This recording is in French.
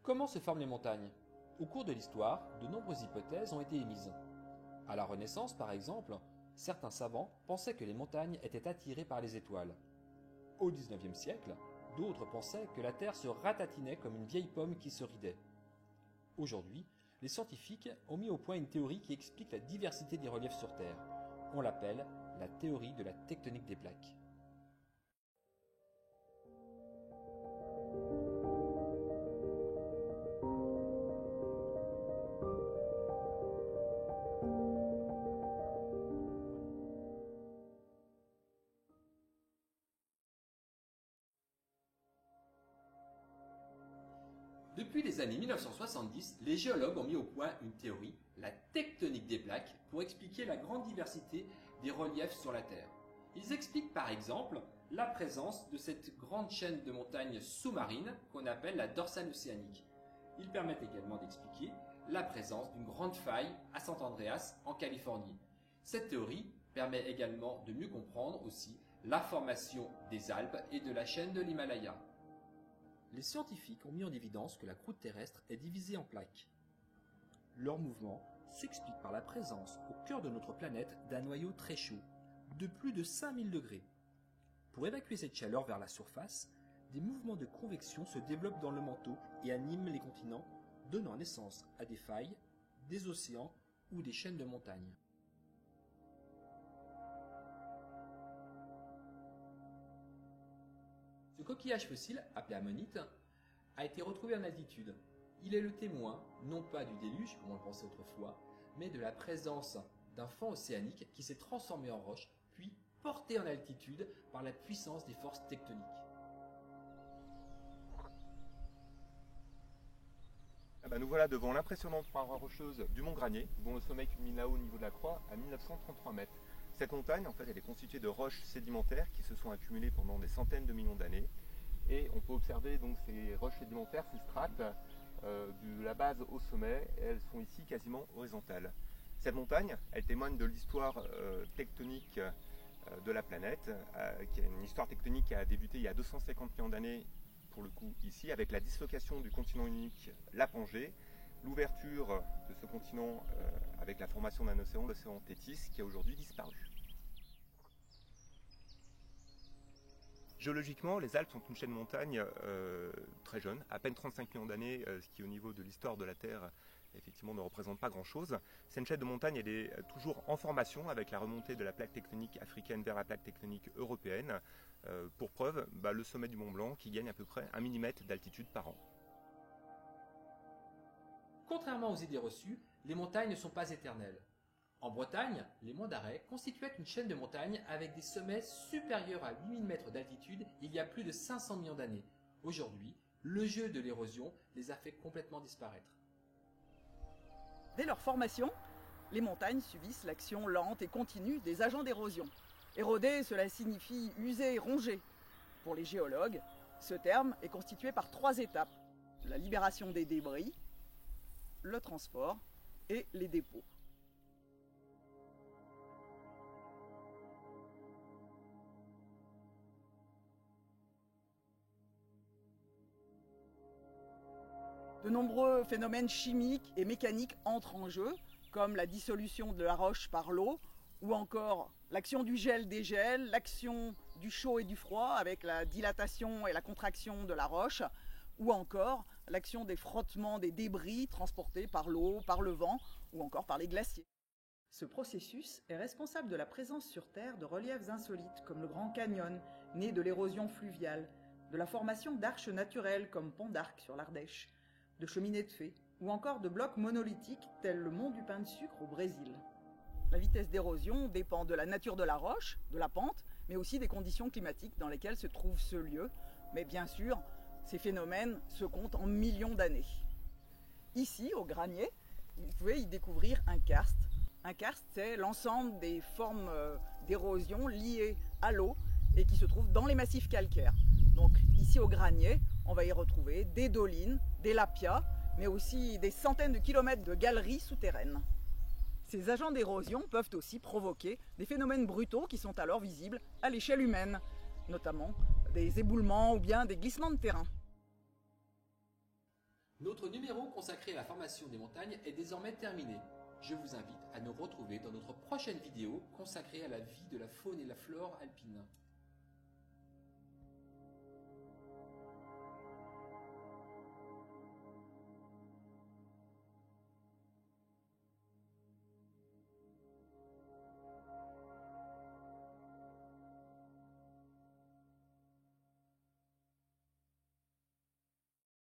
Comment se forment les montagnes? Au cours de l'histoire, de nombreuses hypothèses ont été émises. À la Renaissance, par exemple, certains savants pensaient que les montagnes étaient attirées par les étoiles. Au XIXe siècle, d'autres pensaient que la Terre se ratatinait comme une vieille pomme qui se ridait. Aujourd'hui, les scientifiques ont mis au point une théorie qui explique la diversité des reliefs sur Terre. On l'appelle la théorie de la tectonique des plaques. Depuis les années 1970, les géologues ont mis au point une théorie, la tectonique des plaques, pour expliquer la grande diversité des reliefs sur la Terre. Ils expliquent par exemple la présence de cette grande chaîne de montagnes sous-marines qu'on appelle la dorsale océanique. Ils permettent également d'expliquer la présence d'une grande faille à San Andreas en Californie. Cette théorie permet également de mieux comprendre aussi la formation des Alpes et de la chaîne de l'Himalaya. Les scientifiques ont mis en évidence que la croûte terrestre est divisée en plaques. Leur mouvement s'explique par la présence au cœur de notre planète d'un noyau très chaud, de plus de 5000 degrés. Pour évacuer cette chaleur vers la surface, des mouvements de convection se développent dans le manteau et animent les continents, donnant naissance à des failles, des océans ou des chaînes de montagnes. Ce coquillage fossile, appelé ammonite, a été retrouvé en altitude. Il est le témoin, non pas du déluge, comme on le pensait autrefois, mais de la présence d'un fond océanique qui s'est transformé en roche, puis porté en altitude par la puissance des forces tectoniques. Nous voilà devant l'impressionnante paroi rocheuse du Mont Granier, dont le sommet culmine là-haut au niveau de la croix à 1933 mètres. Cette montagne, en fait, elle est constituée de roches sédimentaires qui se sont accumulées pendant des centaines de millions d'années. Et on peut observer donc ces roches sédimentaires, ces strates, de la base au sommet, et elles sont ici quasiment horizontales. Cette montagne, elle témoigne de l'histoire tectonique de la planète, qui est une histoire tectonique qui a débuté il y a 250 millions d'années, pour le coup ici, avec la dislocation du continent unique, la Pangée, l'ouverture de ce continent avec la formation d'un océan, l'océan Thétis, qui a aujourd'hui disparu. Géologiquement, les Alpes sont une chaîne de montagnes très jeune, à peine 35 millions d'années, ce qui au niveau de l'histoire de la Terre, effectivement, ne représente pas grand-chose. C'est une chaîne de montagnes, elle est toujours en formation avec la remontée de la plaque tectonique africaine vers la plaque tectonique européenne. Pour preuve, le sommet du Mont Blanc qui gagne à peu près 1 mm d'altitude par an. Contrairement aux idées reçues, les montagnes ne sont pas éternelles. En Bretagne, les monts d'Arrée constituaient une chaîne de montagnes avec des sommets supérieurs à 8000 mètres d'altitude il y a plus de 500 millions d'années. Aujourd'hui, le jeu de l'érosion les a fait complètement disparaître. Dès leur formation, les montagnes subissent l'action lente et continue des agents d'érosion. Éroder, cela signifie user et ronger. Pour les géologues, ce terme est constitué par 3 étapes: la libération des débris, le transport et les dépôts. De nombreux phénomènes chimiques et mécaniques entrent en jeu, comme la dissolution de la roche par l'eau, ou encore l'action du gel-dégel, l'action du chaud et du froid avec la dilatation et la contraction de la roche, ou encore l'action des frottements des débris transportés par l'eau, par le vent, ou encore par les glaciers. Ce processus est responsable de la présence sur Terre de reliefs insolites comme le Grand Canyon, né de l'érosion fluviale, de la formation d'arches naturelles comme Pont d'Arc sur l'Ardèche, de cheminées de fées, ou encore de blocs monolithiques tels le mont du pain de sucre au Brésil. La vitesse d'érosion dépend de la nature de la roche, de la pente, mais aussi des conditions climatiques dans lesquelles se trouve ce lieu. Mais bien sûr, ces phénomènes se comptent en millions d'années. Ici, au Granier, vous pouvez y découvrir un karst. Un karst, c'est l'ensemble des formes d'érosion liées à l'eau et qui se trouvent dans les massifs calcaires. Donc ici au Granier, on va y retrouver des dolines, des lapias, mais aussi des centaines de kilomètres de galeries souterraines. Ces agents d'érosion peuvent aussi provoquer des phénomènes brutaux qui sont alors visibles à l'échelle humaine, notamment des éboulements ou bien des glissements de terrain. Notre numéro consacré à la formation des montagnes est désormais terminé. Je vous invite à nous retrouver dans notre prochaine vidéo consacrée à la vie de la faune et la flore alpine.